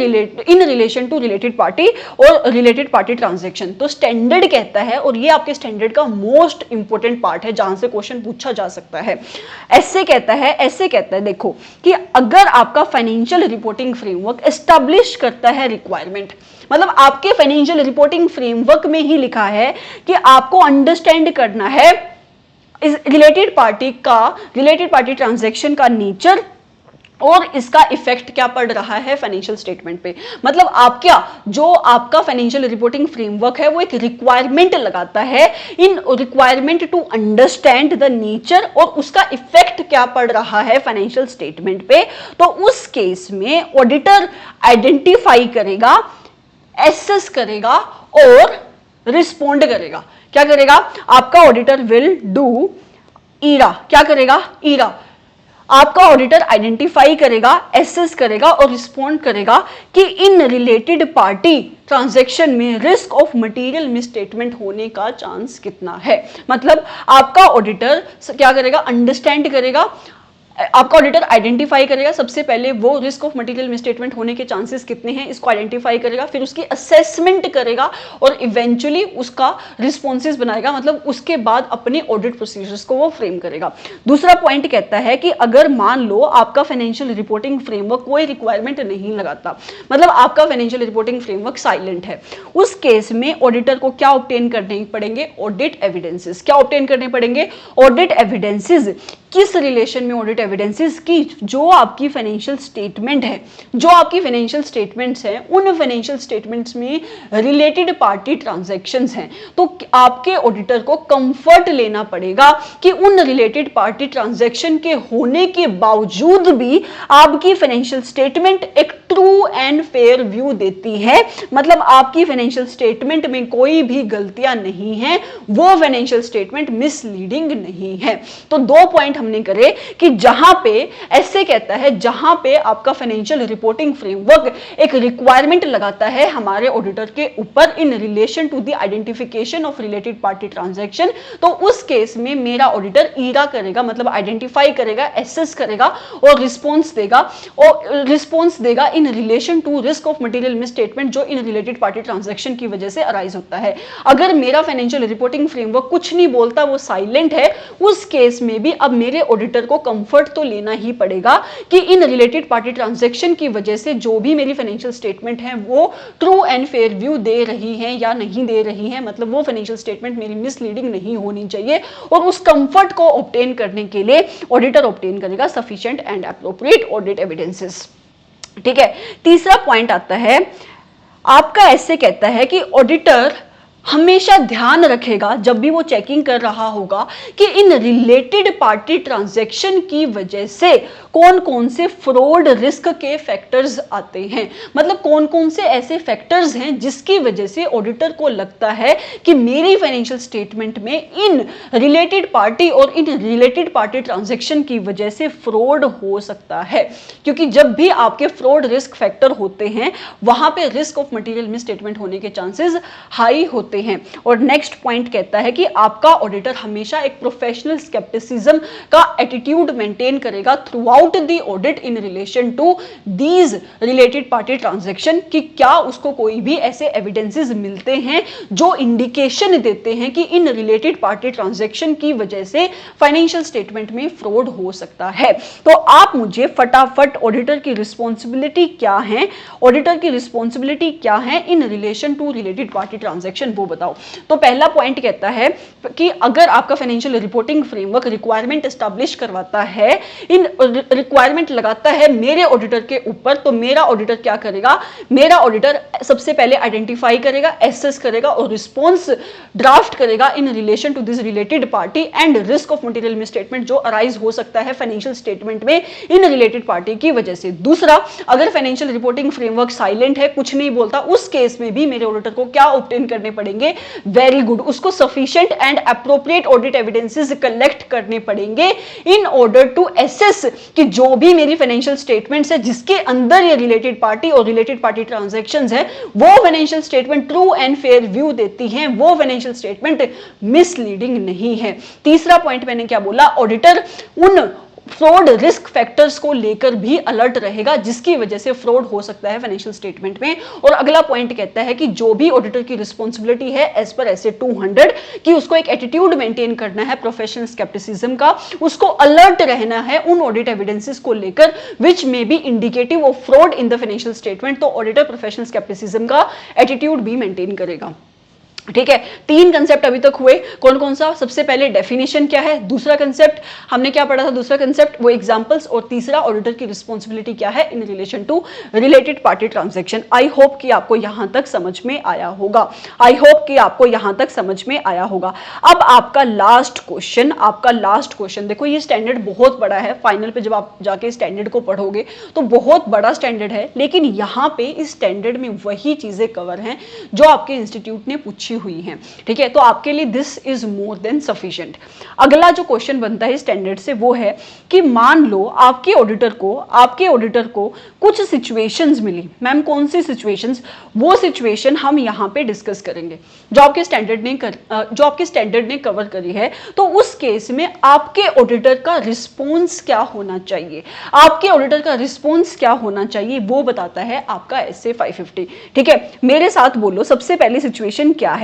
[SPEAKER 1] relation to related party और रिलेटेड पार्टी ट्रांजैक्शन। तो स्टैंडर्ड कहता है, और ये आपके स्टैंडर्ड का मोस्ट इंपोर्टेंट पार्ट है जहां से क्वेश्चन पूछा जा सकता है। ऐसे कहता है देखो कि अगर आपका फाइनेंशियल रिपोर्टिंग फ्रेमवर्क एस्टैब्लिश करता है रिक्वायरमेंट, मतलब आपके फाइनेंशियल रिपोर्टिंग फ्रेमवर्क में ही लिखा है कि आपको अंडरस्टैंड करना है इस रिलेटेड पार्टी ट्रांजैक्शन का नेचर और इसका इफेक्ट क्या पड़ रहा है फाइनेंशियल स्टेटमेंट पे। मतलब आपका फाइनेंशियल रिपोर्टिंग फ्रेमवर्क है वो एक रिक्वायरमेंट लगाता है, in requirement to understand the nature और उसका इफेक्ट क्या पड़ रहा है फाइनेंशियल स्टेटमेंट पे। तो उस केस में ऑडिटर आइडेंटिफाई करेगा, एसेस करेगा और रिस्पोंड करेगा। क्या करेगा? आपका ऑडिटर विल डू ईरा। क्या करेगा? ईरा। आपका ऑडिटर आइडेंटिफाई करेगा, एसेस करेगा और रिस्पॉन्ड करेगा कि इन रिलेटेड पार्टी ट्रांजैक्शन में रिस्क ऑफ मटेरियल मिसस्टेटमेंट होने का चांस कितना है। मतलब आपका ऑडिटर क्या करेगा? अंडरस्टैंड करेगा, आपका ऑडिटर आइडेंटिफाई करेगा, सबसे पहले वो रिस्क ऑफ मटेरियल मिसस्टेटमेंट होने के चांसेस कितने हैं इसको आइडेंटिफाई करेगा, फिर उसकी असेसमेंट करेगा और इवेंचुअली उसका रिस्पॉन्सेस बनाएगा, मतलब उसके बाद अपने ऑडिट प्रोसीजर्स को वो फ्रेम करेगा। दूसरा पॉइंट कहता है कि अगर मान लो आपका फाइनेंशियल रिपोर्टिंग फ्रेमवर्क कोई रिक्वायरमेंट नहीं लगाता, मतलब आपका फाइनेंशियल रिपोर्टिंग फ्रेमवर्क साइलेंट है, उस केस में ऑडिटर को क्या ऑब्टेन करने पड़ेंगे? Audit evidences. क्या ऑब्टेन करने पड़ेंगे? Audit evidences. किस रिलेशन में ऑडिट एविडेंसेस की? जो आपकी फाइनेंशियल स्टेटमेंट है, जो आपकी फाइनेंशियल स्टेटमेंट्स हैं, उन फाइनेंशियल स्टेटमेंट्स में रिलेटेड पार्टी ट्रांजैक्शंस हैं, तो आपके ऑडिटर को कंफर्ट लेना पड़ेगा कि उन रिलेटेड पार्टी ट्रांजैक्शन के होने के बावजूद भी आपकी फाइनेंशियल स्टेटमेंट एक ट्रू एंड फेयर व्यू देती है, मतलब आपकी फाइनेंशियल स्टेटमेंट में कोई भी गलतियां नहीं है, वो फाइनेंशियल स्टेटमेंट मिसलीडिंग नहीं है। तो 2 पॉइंट हमने करे कि जहां पे ऐसे कहता है, जहां पे आपका फाइनेंशियल रिपोर्टिंग फ्रेमवर्क एक रिक्वायरमेंट लगाता है हमारे ऑडिटर के ऊपर in relation to the identification of related party transaction, तो उस केस में मेरा ऑडिटर ईरा करेगा, मतलब आइडेंटिफाई करेगा, एसेस करेगा और रिस्पॉन्स देगा in relation to risk of material misstatement जो इन रिलेटेड पार्टी ट्रांजैक्शन की वजह से अराइज होता है। अगर मेरा फाइनेंशियल रिपोर्टिंग फ्रेमवर्क कुछ नहीं बोलता, वो साइलेंट है, उस केस में भी अब मेरे ऑडिटर को कंफर्ट तो लेना ही पड़ेगा कि इन रिलेटेड पार्टी ट्रांजैक्शन की वजह से जो भी मेरी फाइनेंशियल स्टेटमेंट है वो ट्रू एंड फेयर व्यू दे रही है या नहीं दे रही है, मतलब वो फाइनेंशियल स्टेटमेंट मेरी मिसलीडिंग नहीं होनी चाहिए। और उस कंफर्ट को ऑब्टेन करने के लिए ऑडिटर ऑब्टेन करेगा sufficient and appropriate audit evidences. ठीक है। तीसरा पॉइंट आता है, आपका ऐसे कहता है कि ऑडिटर हमेशा ध्यान रखेगा जब भी वो चेकिंग कर रहा होगा कि इन रिलेटेड पार्टी ट्रांजैक्शन की वजह से कौन कौन से फ्रॉड रिस्क के फैक्टर्स आते हैं, मतलब कौन कौन से ऐसे फैक्टर्स हैं जिसकी वजह से ऑडिटर को लगता है कि मेरी फाइनेंशियल स्टेटमेंट में इन रिलेटेड पार्टी और इन रिलेटेड पार्टी ट्रांजैक्शन की वजह से फ्रॉड हो सकता है। क्योंकि जब भी आपके फ्रॉड रिस्क फैक्टर होते हैं वहां पे रिस्क ऑफ मटेरियल मिसस्टेटमेंट होने के चांसेस हाई होते हैं। और नेक्स्ट पॉइंट कहता है कि आपका ऑडिटर हमेशा एक प्रोफेशनल स्केप्टिसिज्म का एटीट्यूड मेंटेन करेगा throughout the audit in relation to these related party transaction, कि क्या उसको कोई भी ऐसे एविडेंसेस मिलते हैं जो इंडिकेशन देते हैं कि इन रिलेटेड पार्टी ट्रांजैक्शन की वजह से फाइनेंशियल स्टेटमेंट में फ्रॉड हो सकता है। तो आप मुझे फटाफट ऑडिटर की रिस्पॉन्सिबिलिटी क्या है, ऑडिटर की रिस्पॉन्सिबिलिटी क्या है in relation to related party transaction वो बताओ। तो पहला पॉइंट कहता है कि अगर आपका financial reporting framework requirement establish करवाता है, इन रिक्वायरमेंट लगाता है मेरे ऑडिटर के ऊपर, तो मेरा ऑडिटर क्या करेगा, मेरा ऑडिटर सबसे पहले आइडेंटिफाई करेगा, एसेस करेगा और रिस्पॉन्स ड्राफ्ट करेगा in relation to this related party and risk of material misstatement जो अराइज हो सकता है फाइनेंशियल स्टेटमेंट में इन रिलेटेड पार्टी की वजह से। दूसरा, अगर फाइनेंशियल रिपोर्टिंग फ्रेमवर्क साइलेंट है, कुछ नहीं बोलता, उस केस में भी मेरे ऑडिटर को क्या ऑब्टेन करने पड़ेंगे, वेरी गुड, उसको sufficient and appropriate audit evidences collect करने पड़ेंगे इन ऑर्डर टू एसेस कि जो भी मेरी फाइनेंशियल स्टेटमेंट्स है जिसके अंदर ये रिलेटेड पार्टी और रिलेटेड पार्टी ट्रांजैक्शंस है वो financial statement true and fair view देती हैं, वो फाइनेंशियल स्टेटमेंट मिसलीडिंग नहीं है। तीसरा पॉइंट मैंने क्या बोला, ऑडिटर उन फ्रॉड रिस्क फैक्टर्स को लेकर भी अलर्ट रहेगा जिसकी वजह से फ्रॉड हो सकता है फाइनेंशियल स्टेटमेंट में। और अगला पॉइंट कहता है कि जो भी ऑडिटर की रिस्पॉन्सिबिलिटी है एज पर एसए 200 कि उसको एक एटीट्यूड मेंटेन करना है प्रोफेशनल स्केप्टिसिज्म का, उसको अलर्ट रहना है उन ऑडिट एविडेंसेस को लेकर which may be indicative of fraud in the financial statement. तो ऑडिटर प्रोफेशनल स्केप्टिसिज्म का एटीट्यूड भी मेंटेन करेगा। ठीक है, तीन कंसेप्ट अभी तक हुए, कौन कौन सा, सबसे पहले डेफिनेशन क्या है, दूसरा कंसेप्ट हमने क्या पढ़ा था, दूसरा कंसेप्ट वो एग्जांपल्स, और तीसरा ऑडिटर की रिस्पॉन्सिबिलिटी क्या है in relation to related party transaction. I hope कि आपको यहां तक समझ में आया होगा, आई होप कि आपको यहां तक समझ में आया होगा। अब आपका लास्ट क्वेश्चन, आपका लास्ट क्वेश्चन देखो, ये स्टैंडर्ड बहुत बड़ा है, फाइनल पे जब आप जाके स्टैंडर्ड को पढ़ोगे तो बहुत बड़ा स्टैंडर्ड है, लेकिन यहां पे इस स्टैंडर्ड में वही चीजें कवर हैं जो आपके इंस्टीट्यूट ने पूछी हुई हैं। ठीक है, तो आपके लिए this is more than sufficient. अगला जो क्वेश्चन बनता है स्टैंडर्ड से वो है कि मान लो आपके ऑडिटर को कुछ सिचुएशंस मिली, मैम कौन सी सिचुएशंस, वो सिचुएशन हम यहां पे डिस्कस करेंगे जो आपके स्टैंडर्ड ने कवर करी है। तो उस केस में आपके ऑडिटर का रिस्पॉन्स क्या होना चाहिए, आपके ऑडिटर का रिस्पॉन्स क्या होना चाहिए वो बताता है आपका एसए 550। ठीक है, मेरे साथ बोलो, सबसे पहली सिचुएशन क्या है,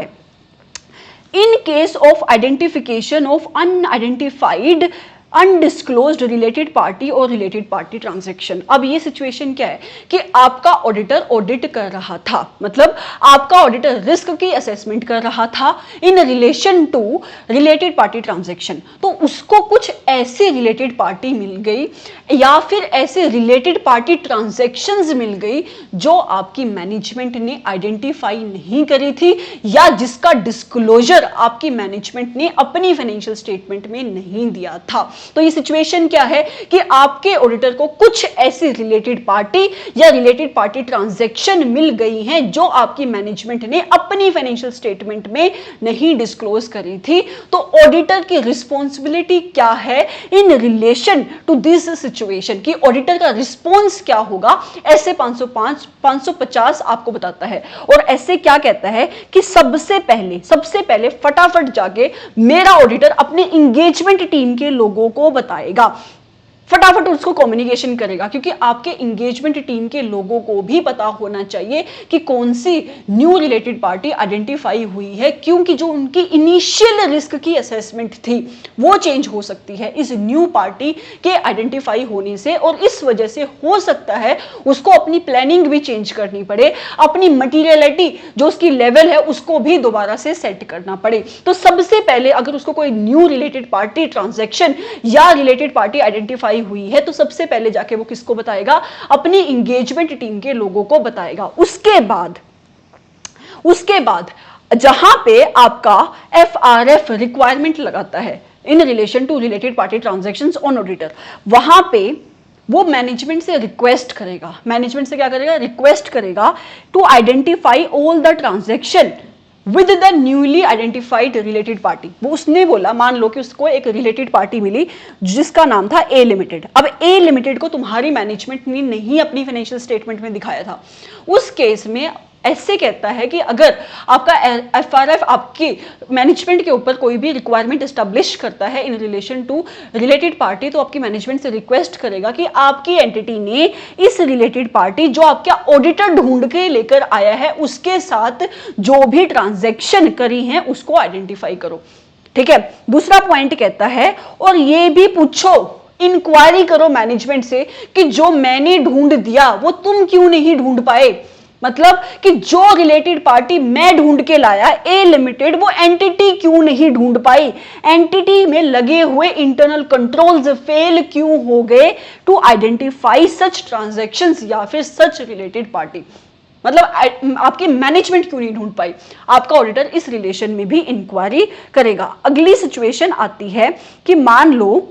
[SPEAKER 1] in case of identification of unidentified undisclosed related party और रिलेटेड पार्टी ट्रांजैक्शन। अब ये सिचुएशन क्या है कि आपका ऑडिटर ऑडिट कर रहा था, मतलब आपका ऑडिटर रिस्क की असेसमेंट कर रहा था in relation to related party transaction, तो उसको कुछ ऐसे रिलेटेड पार्टी मिल गई या फिर ऐसे रिलेटेड पार्टी ट्रांजैक्शंस मिल गई जो आपकी मैनेजमेंट ने आइडेंटिफाई नहीं करी थी या जिसका डिस्क्लोजर आपकी मैनेजमेंट ने अपनी फाइनेंशियल स्टेटमेंट में नहीं दिया था। तो ये सिचुएशन क्या है कि आपके ऑडिटर को कुछ ऐसी रिलेटेड पार्टी या रिलेटेड पार्टी ट्रांजैक्शन मिल गई हैं जो आपकी मैनेजमेंट ने अपनी फाइनेंशियल स्टेटमेंट में नहीं डिस्क्लोज करी थी। तो ऑडिटर की रिस्पॉन्सिबिलिटी क्या है in relation to this situation, कि ऑडिटर का रिस्पॉन्स क्या होगा। ऐसे 550 आपको बताता है, और ऐसे क्या कहता है कि सबसे पहले फटाफट जाके मेरा ऑडिटर अपने इंगेजमेंट टीम के लोगों को बताएगा, फटाफट उसको कम्युनिकेशन करेगा, क्योंकि आपके इंगेजमेंट टीम के लोगों को भी पता होना चाहिए कि कौन सी न्यू रिलेटेड पार्टी आइडेंटिफाई हुई है, क्योंकि जो उनकी इनिशियल रिस्क की असेसमेंट थी वो चेंज हो सकती है इस न्यू पार्टी के आइडेंटिफाई होने से, और इस वजह से हो सकता है उसको अपनी प्लानिंग भी चेंज करनी पड़े, अपनी मटीरियलिटी जो उसकी लेवल है उसको भी दोबारा से सेट करना पड़े। तो सबसे पहले अगर उसको कोई न्यू रिलेटेड पार्टी ट्रांजैक्शन या रिलेटेड पार्टी आइडेंटिफाई हुई है तो सबसे पहले जाके वो किसको बताएगा, अपनी इंगेजमेंट टीम के लोगों को बताएगा। उसके बाद जहां पे आपका FRF रिक्वायरमेंट लगाता है in relation to related party transactions on auditor, वहां पे वो मैनेजमेंट से रिक्वेस्ट करेगा, मैनेजमेंट से क्या करेगा, रिक्वेस्ट करेगा to identify all the transaction with the newly identified related party. वो उसने बोला, मान लो कि उसको एक रिलेटेड पार्टी मिली जिसका नाम था ए लिमिटेड। अब ए लिमिटेड को तुम्हारी मैनेजमेंट ने नहीं अपनी फाइनेंशियल स्टेटमेंट में दिखाया था। उस केस में ऐसे कहता है कि अगर आपका FRF आपकी मैनेजमेंट के ऊपर कोई भी रिक्वायरमेंट एस्टेब्लिश करता है in relation to related party, तो आपकी मैनेजमेंट से रिक्वेस्ट करेगा कि आपकी एंटिटी ने इस रिलेटेड पार्टी जो आपका ऑडिटर ढूंढ के लेकर आया है उसके साथ जो भी ट्रांजैक्शन करी है उसको आइडेंटिफाई करो। ठीक है। दूसरा पॉइंट कहता है और ये भी पूछो, इंक्वायरी करो मैनेजमेंट से कि जो मैंने ढूंढ दिया वो तुम क्यों नहीं ढूंढ पाए। मतलब कि जो रिलेटेड पार्टी मैं ढूंढ के लाया ए लिमिटेड, वो एंटिटी क्यों नहीं ढूंढ पाई, एंटिटी में लगे हुए इंटरनल कंट्रोल्स फेल क्यों हो गए टू आइडेंटिफाई सच ट्रांजैक्शंस या फिर सच रिलेटेड पार्टी। मतलब आपकी मैनेजमेंट क्यों नहीं ढूंढ पाई, आपका ऑडिटर इस रिलेशन में भी इंक्वायरी करेगा। अगली सिचुएशन आती है कि मान लो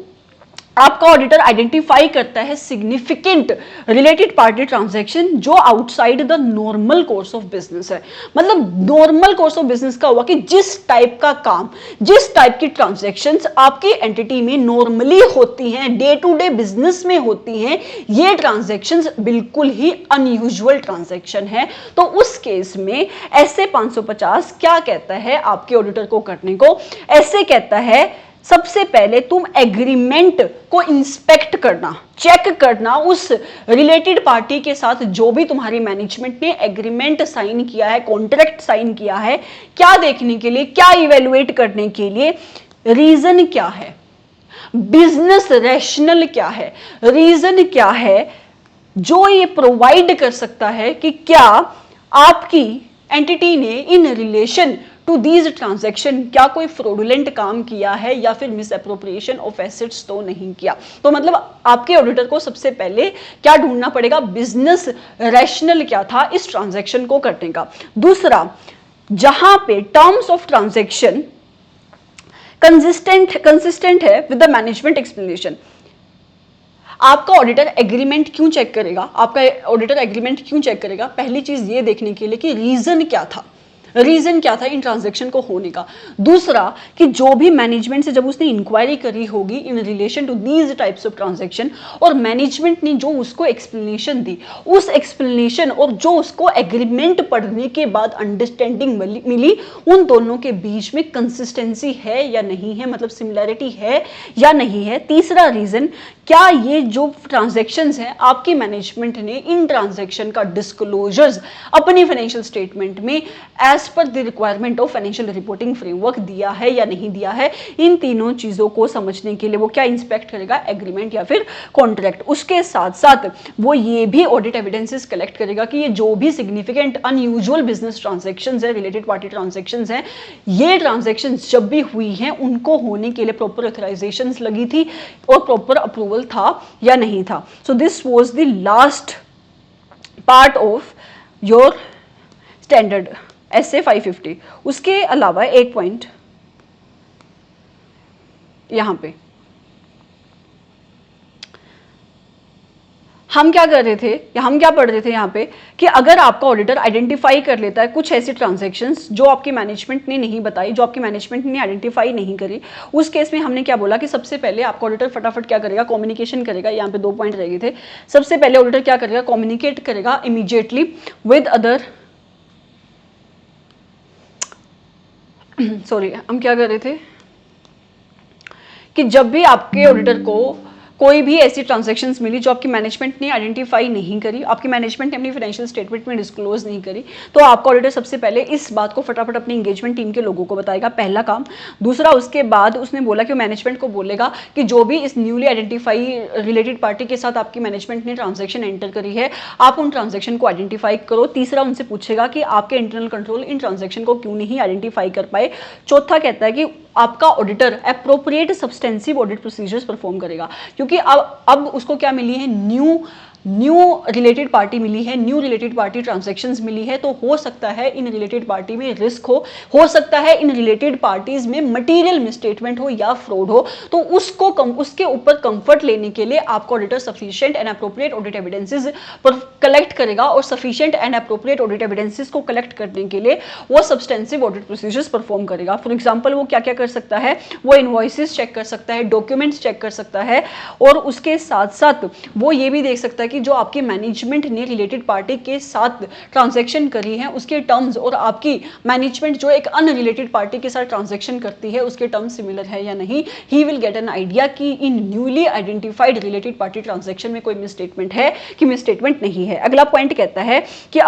[SPEAKER 1] आपका ऑडिटर आइडेंटिफाई करता है सिग्निफिकेंट रिलेटेड पार्टी ट्रांजैक्शन जो outside the normal course of business है। मतलब नॉर्मल कोर्स ऑफ बिजनेस का हुआ कि जिस टाइप का काम, जिस टाइप की ट्रांजैक्शंस आपकी एंटिटी में नॉर्मली होती हैं, डे टू डे बिजनेस में होती हैं, ये ट्रांजैक्शंस बिल्कुल ही अनयूजुअल ट्रांजैक्शन है। तो उस केस में ऐसे 550 क्या कहता है आपके ऑडिटर को करने को, ऐसे कहता है सबसे पहले तुम एग्रीमेंट को इंस्पेक्ट करना, चेक करना उस रिलेटेड पार्टी के साथ जो भी तुम्हारी मैनेजमेंट ने एग्रीमेंट साइन किया है, कॉन्ट्रैक्ट साइन किया है, क्या देखने के लिए, क्या इवेलुएट करने के लिए, रीजन क्या है, बिजनेस रैशनल क्या है, रीजन क्या है जो ये प्रोवाइड कर सकता है कि क्या आपकी एंटिटी ने in relation to these transaction क्या कोई फ्रॉडुलेंट काम किया है या फिर मिस एप्रोप्रिएशन ऑफ एसेट्स तो नहीं किया। तो मतलब आपके ऑडिटर को सबसे पहले क्या ढूंढना पड़ेगा, बिजनेस रैशनल क्या था इस ट्रांजैक्शन को करने का। दूसरा, जहां पे टर्म्स ऑफ ट्रांजैक्शन कंसिस्टेंट है विद द मैनेजमेंट एक्सप्लेनेशन। आपका ऑडिटर एग्रीमेंट क्यों चेक करेगा, आपका ऑडिटर एग्रीमेंट क्यों चेक करेगा, पहली चीज ये देखने के लिए कि रीजन क्या था, रीजन क्या था इन ट्रांजैक्शन को होने का। दूसरा कि जो भी मैनेजमेंट से जब उसने इंक्वायरी करी होगी in relation to these types of transaction और मैनेजमेंट ने जो उसको एक्सप्लेनेशन दी, उस एक्सप्लेनेशन और जो उसको एग्रीमेंट पढ़ने के बाद अंडरस्टैंडिंग मिली, उन दोनों के बीच में कंसिस्टेंसी है या नहीं है, मतलब सिमिलैरिटी है या नहीं है। तीसरा रीजन, क्या ये जो ट्रांजैक्शंस हैं आपकी मैनेजमेंट ने इन ट्रांजैक्शन का डिस्क्लोजर्स अपनी फाइनेंशियल स्टेटमेंट में as per the requirement of financial reporting framework दिया है या नहीं दिया है। इन तीनों चीजों को समझने के लिए वो क्या इंस्पेक्ट करेगा, एग्रीमेंट या फिर कॉन्ट्रैक्ट। उसके साथ साथ वो ये भी ऑडिट एविडेंसेस कलेक्ट करेगा कि ये जो भी सिग्निफिकेंट अनयूजुअल बिजनेस ट्रांजैक्शंस है, रिलेटेड पार्टी ट्रांजैक्शंस हैं, ये ट्रांजैक्शंस जब भी हुई हैं उनको होने के लिए प्रॉपर ऑथराइजेशंस लगी थी और प्रॉपर अप्रूवल था या नहीं था। सो this was the last part of your standard SA 550। उसके अलावा एक पॉइंट यहां पे हम क्या कर रहे थे या हम क्या पढ़ रहे थे यहाँ पे कि अगर आपका ऑडिटर आइडेंटिफाई कर लेता है कुछ ऐसी ट्रांजैक्शंस जो आपकी मैनेजमेंट ने नहीं बताई, जो आपकी मैनेजमेंट ने आइडेंटिफाई नहीं करी, उस केस में हमने क्या बोला कि सबसे पहले आपका ऑडिटर फटाफट क्या करेगा, कम्युनिकेशन करेगा। यहाँ पे 2 पॉइंट रह गए थे। सबसे पहले ऑडिटर क्या करेगा, कम्युनिकेट करेगा इमीडिएटली विद अदर सॉरी हम क्या कर रहे थे कि जब भी आपके ऑडिटर को कोई भी ऐसी ट्रांजैक्शंस मिली जो आपकी मैनेजमेंट ने आइडेंटिफाई नहीं करी, आपकी मैनेजमेंट ने अपनी फाइनेंशियल स्टेटमेंट में डिस्क्लोज नहीं करी, तो आपका ऑडिटर सबसे पहले इस बात को फटाफट अपनी एंगेजमेंट टीम के लोगों को बताएगा, पहला काम। दूसरा, उसके बाद उसने बोला कि मैनेजमेंट को बोलेगा कि जो भी इस न्यूली आइडेंटिफाई रिलेटेड पार्टी के साथ आपकी मैनेजमेंट ने ट्रांजैक्शन एंटर करी है, आप उन ट्रांजैक्शन को आइडेंटिफाई करो। तीसरा, उनसे पूछेगा कि आपके इंटरनल कंट्रोल इन ट्रांजैक्शन को क्यों नहीं आइडेंटिफाई कर पाए। चौथा कहता है कि आपका auditor appropriate substantive audit procedures perform करेगा, क्योंकि अब उसको क्या मिली है, न्यू न्यू रिलेटेड पार्टी मिली है, न्यू रिलेटेड पार्टी ट्रांजैक्शंस मिली है, तो हो सकता है इन रिलेटेड पार्टी में रिस्क हो सकता है इन रिलेटेड पार्टीज में मटेरियल मिसस्टेटमेंट हो या फ्रॉड हो, तो उसके ऊपर कंफर्ट लेने के लिए आपका auditor sufficient and appropriate audit evidences collect करेगा, और sufficient and appropriate audit evidences को कलेक्ट करने के लिए वो सब्सटेंसिव ऑडिट प्रोसीजर्स परफॉर्म करेगा। फॉर एग्जांपल वो क्या क्या कर सकता है, वो इनवॉइसेस चेक कर सकता है, डॉक्यूमेंट्स चेक कर सकता है, और उसके साथ साथ वो ये भी देख सकता है कि जो आपकी मैनेजमेंट ने रिलेटेड पार्टी के साथ ट्रांजैक्शन करी है उसके टर्म्स और आपकी मैनेजमेंट जो एक अनरिलेटेड पार्टी के साथ ट्रांजैक्शन करती है उसके टर्म्स सिमिलर है या नहीं। He will get an idea कि इन newly identified related party transaction में कोई मिसस्टेटमेंट है कि मिसस्टेटमेंट नहीं है। अगला पॉइंट कहता है कि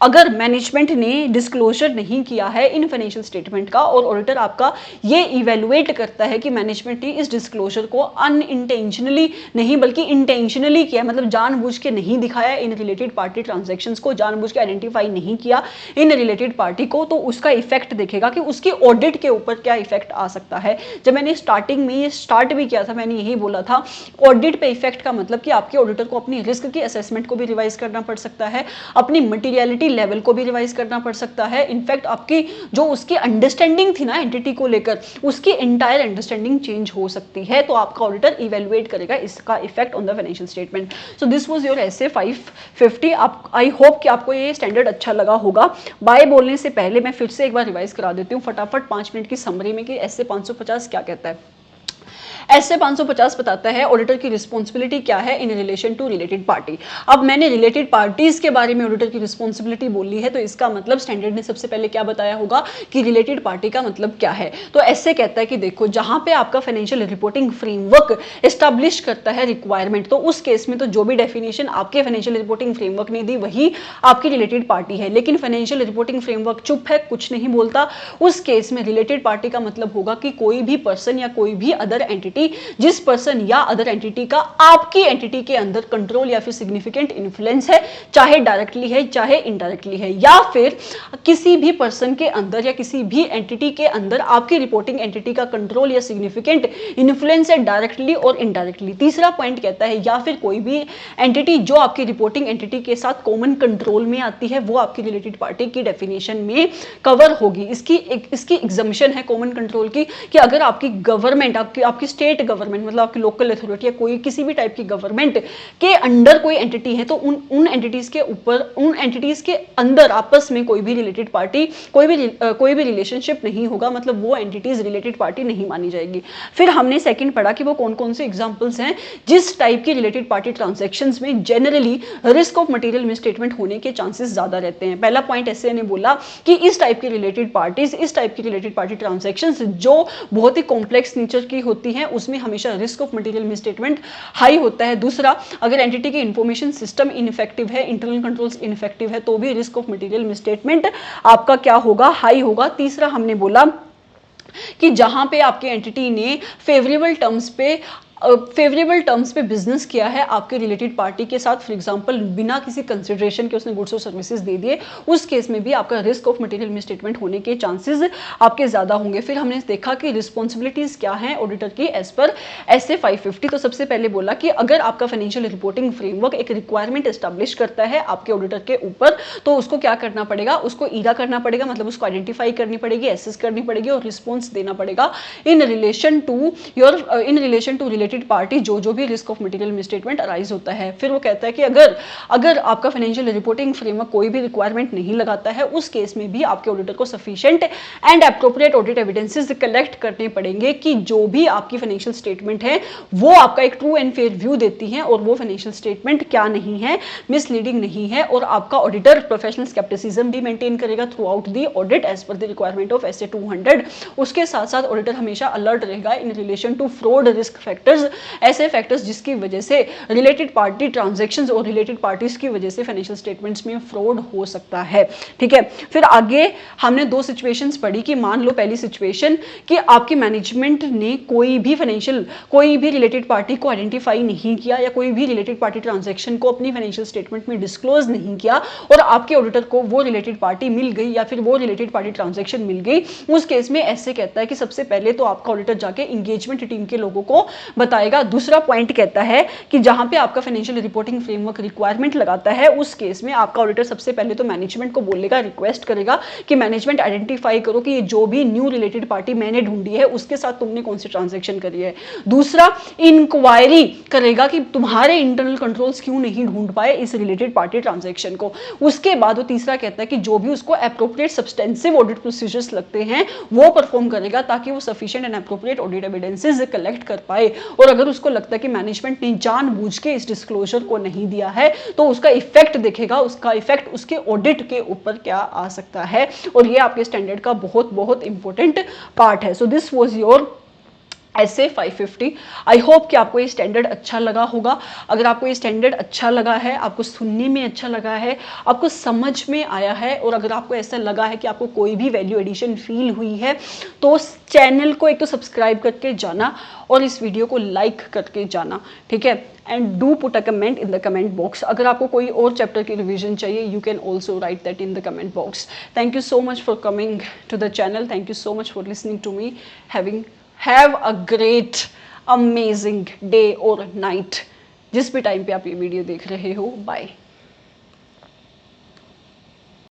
[SPEAKER 1] अगर मैनेजमेंट ने डिस्क्लोजर नहीं किया है इन फाइनेंशियल स्टेटमेंट का, और ऑडिटर आपका ये इवेलुएट करता है कि मैनेजमेंट ने इस डिस्क्लोजर को अनइंटेंशनली नहीं बल्कि इंटेंशनली किया, मतलब जानबूझ के नहीं दिखाया इन रिलेटेड पार्टी ट्रांजैक्शंस को, जानबूझ के आइडेंटिफाई नहीं किया इन रिलेटेड पार्टी को, तो उसका इफेक्ट देखेगा कि उसकी ऑडिट के ऊपर क्या इफेक्ट आ सकता है। जब मैंने स्टार्टिंग में ये स्टार्ट भी किया था मैंने यही बोला था, ऑडिट पे इफेक्ट का मतलब कि आपके ऑडिटर को अपनी रिस्क की असेसमेंट को भी रिवाइज करना पड़ सकता है, अपनी मटीरियलिटी लेवल को भी रिवाइज करना पड़ सकता है, इनफैक्ट आपकी जो उसकी अंडरस्टैंडिंग थी ना एंटिटी को लेकर उसकी एंटायर अंडरस्टैंडिंग चेंज हो सकती है, तो आपका ऑडिटर इवेलुएट करेगा इसका effect on the financial statement. So this was your SA 550। I hope कि आपको ये स्टैंडर्ड अच्छा लगा होगा। बाय बोलने से पहले मैं फिर से एक बार रिवाइज करा देती हूँ फटाफट 5 मिनट की समरी में कि एसए 550 क्या कहता है। एसए 550 बताता है ऑडिटर की रिस्पॉन्सिबिलिटी क्या है in relation to related party. अब मैंने रिलेटेड पार्टीज के बारे में ऑडिटर की रिस्पॉन्सिबिलिटी बोली है, तो इसका मतलब स्टैंडर्ड ने सबसे पहले क्या बताया होगा कि रिलेटेड पार्टी का मतलब क्या है। तो एसए कहता है कि देखो जहां पे आपका फाइनेंशियल रिपोर्टिंग फ्रेमवर्क एस्टैब्लिश करता है रिक्वायरमेंट, तो उस केस में तो जो भी डेफिनेशन आपके फाइनेंशियल रिपोर्टिंग फ्रेमवर्क ने दी वही आपकी रिलेटेड पार्टी है। लेकिन फाइनेंशियल रिपोर्टिंग फ्रेमवर्क चुप है, कुछ नहीं बोलता, उस केस में रिलेटेड पार्टी का मतलब होगा कि कोई भी पर्सन या कोई भी अदर एंटिटी जिस पर्सन या अदर एंटिटी का आपकी एंटिटी के अंदर कंट्रोल या फिर सिग्निफिकेंट इन्फ्लुएंस है, चाहे डायरेक्टली है चाहे इनडायरेक्टली है, या फिर किसी भी पर्सन के अंदर या किसी भी एंटिटी के अंदर आपकी रिपोर्टिंग एंटिटी का कंट्रोल या सिग्निफिकेंट इन्फ्लुएंस है डायरेक्टली और इनडायरेक्टली। तीसरा पॉइंट कहता है या फिर कोई भी एंटिटी जो आपकी रिपोर्टिंग एंटिटी के साथ कॉमन कंट्रोल में आती है वो आपकी रिलेटेड पार्टी की डेफिनेशन में कवर होगी। इसकी एग्जम्पशन है कॉमन कंट्रोल की कि अगर आपकी गवर्नमेंट आपकी स्टेट गवर्नमेंट मतलब आपकी लोकल अथॉरिटी या कोई किसी भी टाइप की गवर्नमेंट के अंडर कोई एंटिटी है, तो उन एंटिटीज के ऊपर उन एंटिटीज के अंदर आपस में कोई भी रिलेटेड पार्टी कोई भी रिलेशनशिप नहीं होगा, मतलब वो एंटिटीज रिलेटेड पार्टी नहीं मानी जाएगी। फिर हमने सेकंड पढ़ा कि वो कौन कौन से एग्जांपल्स हैं जिस टाइप की रिलेटेड पार्टी ट्रांजैक्शंस में generally risk of material misstatement होने के चांसेस ज्यादा रहते हैं। पहला पॉइंट ऐसे ने बोला कि इस टाइप की रिलेटेड पार्टी ट्रांजैक्शंस जो बहुत ही कॉम्प्लेक्स नेचर की होती हैं उसमें हमेशा risk of material misstatement high होता है। दूसरा, अगर एंटिटी की इंफॉर्मेशन सिस्टम इनफेक्टिव है, इंटरनल कंट्रोल्स इनफेक्टिव है, तो भी रिस्क ऑफ मटेरियल मिसस्टेटमेंट आपका क्या होगा, हाई होगा। तीसरा हमने बोला कि जहां पे आपके एंटिटी ने फेवरेबल टर्म्स पे बिजनेस किया है आपके रिलेटेड पार्टी के साथ, फॉर एग्जांपल बिना किसी कंसिडरेशन के उसने गुड्स और सर्विसेज दे दिए, उस केस में भी आपका रिस्क ऑफ मटेरियल मिसस्टेटमेंट होने के चांसेस आपके ज्यादा होंगे। फिर हमने देखा कि रिस्पॉन्सिबिलिटीज क्या हैं ऑडिटर की एज पर एसए 550। तो सबसे पहले बोला कि अगर आपका फाइनेंशियल रिपोर्टिंग फ्रेमवर्क एक रिक्वायरमेंट एस्टैब्लिश करता है आपके ऑडिटर के ऊपर, तो उसको क्या करना पड़ेगा, उसको ईरा करना पड़ेगा, मतलब उसको आइडेंटिफाई करनी पड़ेगी, एसेस करनी पड़ेगी और रिस्पॉन्स देना पड़ेगा in relation to related party जो भी risk of material misstatement arise होता है। फिर वो कहता है कि अगर आपका फाइनेंशियल रिपोर्टिंग फ्रेमवर्क कोई भी रिक्वायरमेंट नहीं लगाता है, उस केस में भी आपके ऑडिटर को sufficient and appropriate audit evidences collect करने पड़ेंगे कि जो भी आपकी फाइनेंशियल स्टेटमेंट है वो आपका एक ट्रू एंड फेयर व्यू देती है और वो फाइनेंशियल स्टेटमेंट क्या नहीं है, मिसलीडिंग नहीं है, और आपका ऑडिटर प्रोफेशनल स्केप्टिसिज्म भी मेंटेन करेगा throughout the audit as per the requirement of SA 200। उसके साथ साथ ऑडिटर हमेशा अलर्ट रहेगा in relation to fraud risk factors, ऐसे फैक्टर्स जिसकी वजह से रिलेटेड पार्टी ट्रांजैक्शंस और रिलेटेड पार्टीज की वजह से फाइनेंशियल स्टेटमेंट्स में फ्रॉड हो सकता है। ठीक है, फिर आगे हमने दो सिचुएशंस पढ़ी कि मान लो पहली सिचुएशन कि आपकी मैनेजमेंट ने कोई भी रिलेटेड पार्टी को आइडेंटिफाई नहीं किया या कोई भी रिलेटेड पार्टी ट्रांजैक्शन को अपनी फाइनेंशियल स्टेटमेंट में डिस्क्लोज नहीं किया और आपके ऑडिटर को वो रिलेटेड पार्टी मिल गई या फिर वो रिलेटेड पार्टी ट्रांजैक्शन मिल गई। उस केस में ऐसे कहता है कि सबसे पहले तो आपका ऑडिटर जाके इंगेजमेंट टीम के लोगों को बताएगा। दूसरा पॉइंट कहता है कि जहां पे आपका फाइनेंशियल रिपोर्टिंग फ्रेमवर्क रिक्वायरमेंट लगाता है, उस केस में आपका ऑडिटर सबसे पहले तो मैनेजमेंट को बोलेगा, रिक्वेस्ट करेगा कि मैनेजमेंट आइडेंटिफाई करो कि ये जो भी न्यू रिलेटेड पार्टी मैंने ढूंढी है उसके साथ तुमने कौन सी ट्रांजेक्शन करी है। दूसरा, इंक्वायरी करेगा कि तुम्हारे इंटरनल कंट्रोल्स क्यों नहीं ढूंढ पाए इस रिलेटेड पार्टी ट्रांजेक्शन को। उसके बाद वो तीसरा कहता है कि जो भी उसको एप्रोप्रिएट सब्सटेंसिव ऑडिट प्रोसीजर्स लगते हैं वो परफॉर्म करेगा, ताकि वो sufficient and appropriate audit evidences collect कर पाए। और अगर उसको लगता है कि मैनेजमेंट ने जानबूझ के इस डिस्क्लोजर को नहीं दिया है तो उसका इफेक्ट देखेगा, उसका इफेक्ट उसके ऑडिट के ऊपर क्या आ सकता है। और ये आपके स्टैंडर्ड का बहुत बहुत इंपॉर्टेंट पार्ट है। सो दिस वाज योर ऐसे 550। आई होप कि आपको ये स्टैंडर्ड अच्छा लगा होगा। अगर आपको ये स्टैंडर्ड अच्छा लगा है, आपको सुनने में अच्छा लगा है, आपको समझ में आया है, और अगर आपको ऐसा लगा है कि आपको कोई भी वैल्यू एडिशन फील हुई है, तो उस चैनल को एक तो सब्सक्राइब करके जाना और इस वीडियो को लाइक करके जाना, ठीक है। And do put a comment in the comment box. अगर आपको कोई और चैप्टर की रिवीजन चाहिए, you can also write that in the comment box. Thank you so much for coming to the channel. Thank you so much for listening to me. Have a great amazing day और night, जिस भी time पे आप ये video देख रहे हो। Bye.